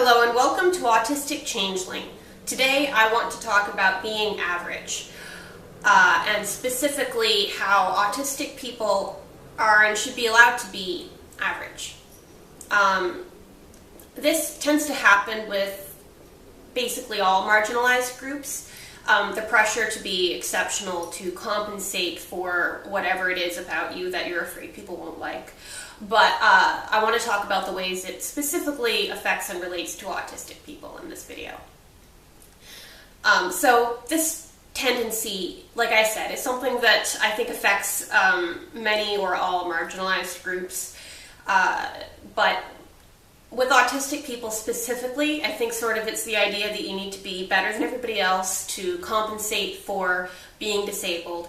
Hello and welcome to Autistic Changeling. Today I want to talk about being average, and specifically how autistic people are and should be allowed to be average. This tends to happen with basically all marginalized groups. The pressure to be exceptional, to compensate for whatever it is about you that you're afraid people won't like. But I want to talk about the ways it specifically affects and relates to autistic people in this video. So this tendency, like I said, is something that I think affects many or all marginalized groups. But with autistic people specifically, I think sort of it's the idea that you need to be better than everybody else to compensate for being disabled.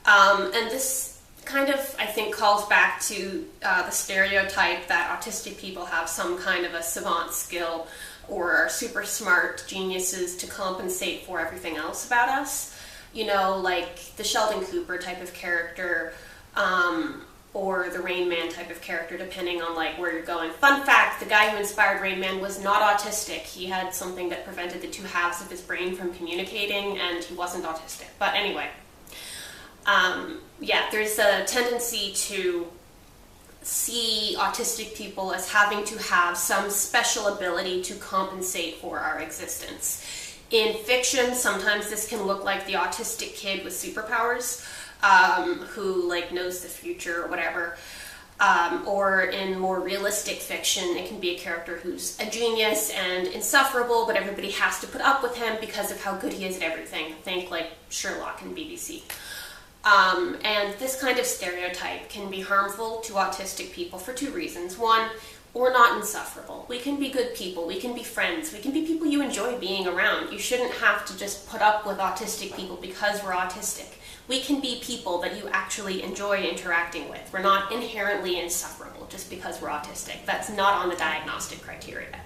And this kind of, I think, calls back to the stereotype that autistic people have some kind of a savant skill or are super smart geniuses to compensate for everything else about us. You know, like the Sheldon Cooper type of character, or the Rain Man type of character, depending on like where you're going. Fun fact, the guy who inspired Rain Man was not autistic. He had something that prevented the two halves of his brain from communicating, and he wasn't autistic. But anyway, yeah, there's a tendency to see autistic people as having to have some special ability to compensate for our existence. In fiction, sometimes this can look like the autistic kid with superpowers, who like knows the future or whatever. Or in more realistic fiction, it can be a character who's a genius and insufferable, but everybody has to put up with him because of how good he is at everything. Think like Sherlock and BBC. And this kind of stereotype can be harmful to autistic people for two reasons. One, we're not insufferable. We can be good people. We can be friends. We can be people you enjoy being around. You shouldn't have to just put up with autistic people because we're autistic. We can be people that you actually enjoy interacting with. We're not inherently insufferable just because we're autistic. That's not on the diagnostic criteria.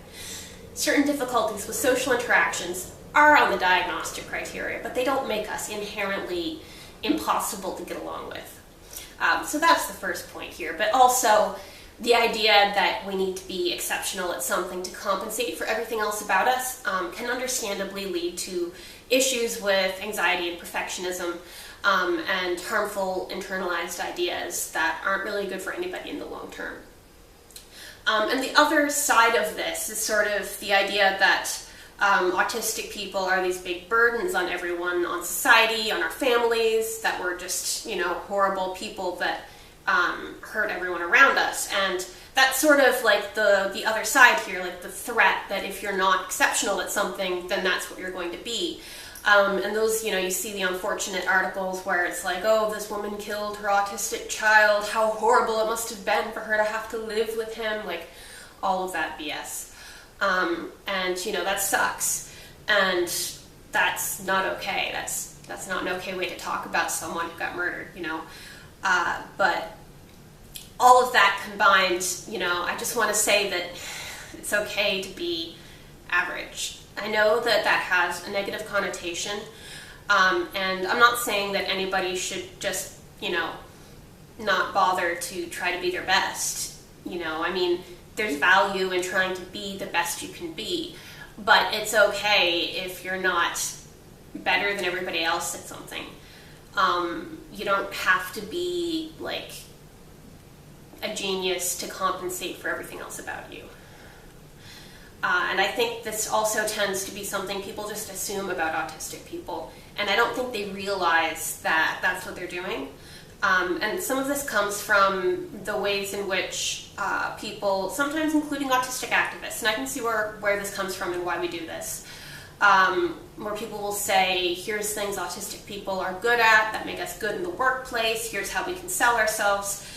Certain difficulties with social interactions are on the diagnostic criteria, but they don't make us inherently impossible to get along with. So that's the first point here. But also the idea that we need to be exceptional at something to compensate for everything else about us can understandably lead to issues with anxiety and perfectionism, and harmful internalized ideas that aren't really good for anybody in the long term. And the other side of this is sort of the idea that autistic people are these big burdens on everyone, on society, on our families, that we're just, you know, horrible people that hurt everyone around us. And that's sort of like the other side here, like the threat that if you're not exceptional at something, then that's what you're going to be. And those, you know, you see the unfortunate articles where it's like, oh, this woman killed her autistic child, how horrible it must have been for her to have to live with him, like all of that BS. And, you know, that sucks. And that's not okay. That's not an okay way to talk about someone who got murdered, you know. But all of that combined, you know, I just want to say that it's okay to be average. I know that that has a negative connotation, and I'm not saying that anybody should just, you know, not bother to try to be their best. You know, I mean, there's value in trying to be the best you can be, but it's okay if you're not better than everybody else at something. You don't have to be like a genius to compensate for everything else about you. And I think this also tends to be something people just assume about autistic people, and I don't think they realize that that's what they're doing. And some of this comes from the ways in which people, sometimes including autistic activists, and I can see where this comes from and why we do this, where people will say, here's things autistic people are good at that make us good in the workplace, here's how we can sell ourselves.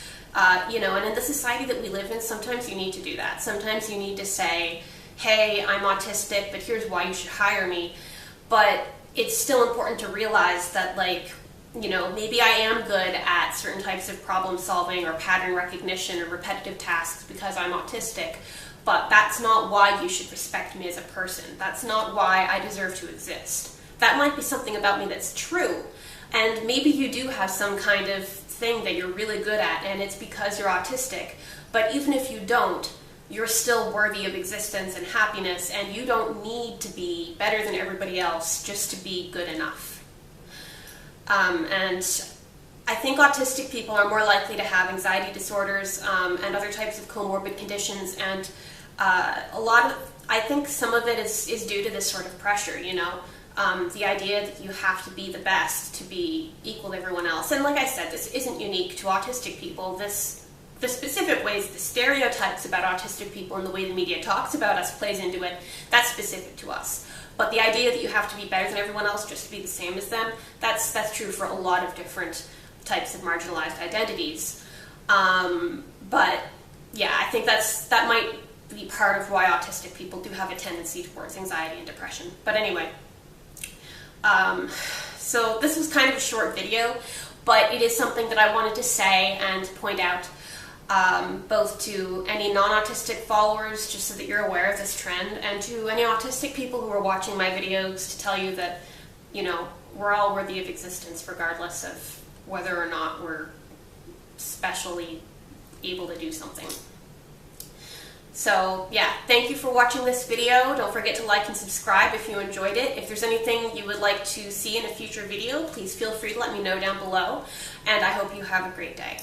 You know, and in the society that we live in, sometimes you need to do that. Sometimes you need to say, hey, I'm autistic, but here's why you should hire me. But it's still important to realize that, like, you know, maybe I am good at certain types of problem solving or pattern recognition or repetitive tasks because I'm autistic, but that's not why you should respect me as a person. That's not why I deserve to exist. That might be something about me that's true, and maybe you do have some kind of thing that you're really good at, and it's because you're autistic, but even if you don't, you're still worthy of existence and happiness, and you don't need to be better than everybody else just to be good enough. And I think autistic people are more likely to have anxiety disorders and other types of comorbid conditions, and I think some of it is due to this sort of pressure, you know, the idea that you have to be the best to be equal to everyone else. And like I said, this isn't unique to autistic people. The specific ways, the stereotypes about autistic people and the way the media talks about us plays into it, that's specific to us. But the idea that you have to be better than everyone else just to be the same as them, that's true for a lot of different types of marginalized identities. But yeah, I think that might be part of why autistic people do have a tendency towards anxiety and depression. But anyway, so this was kind of a short video, but it is something that I wanted to say and point out, both to any non-autistic followers, just so that you're aware of this trend, and to any autistic people who are watching my videos, to tell you that, you know, we're all worthy of existence regardless of whether or not we're specially able to do something. So yeah, thank you for watching this video. Don't forget to like and subscribe if you enjoyed it. If there's anything you would like to see in a future video, please feel free to let me know down below, and I hope you have a great day.